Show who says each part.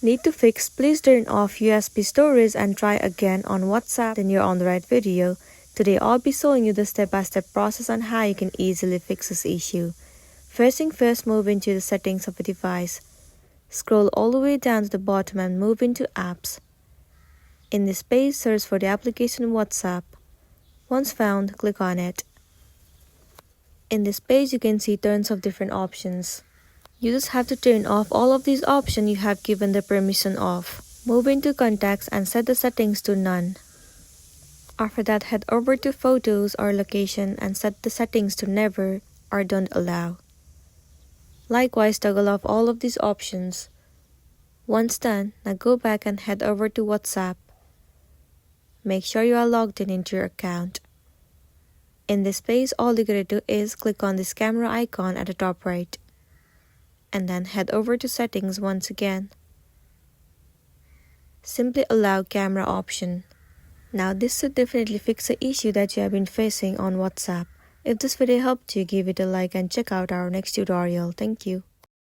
Speaker 1: Need to fix? Please turn off USB storage and try again on WhatsApp, then you're on the right video. Today I'll be showing you the step-by-step process on how you can easily fix this issue. First thing first, move into the settings of a device. Scroll all the way down to the bottom and move into apps. In this page, search for the application WhatsApp. Once found, click on it. In this page, you can see tons of different options. You just have to turn off all of these options you have given the permission of. Move into contacts and set the settings to none. After that, head over to photos or location and set the settings to never or don't allow. Likewise, toggle off all of these options. Once done, now go back and head over to WhatsApp. Make sure you are logged in into your account. In this page, all you gotta do is click on this camera icon at the top right. And then head over to settings once again. Simply allow camera option. Now this should definitely fix the issue that you have been facing on WhatsApp. If this video helped you, give it a like and check out our next tutorial. Thank you.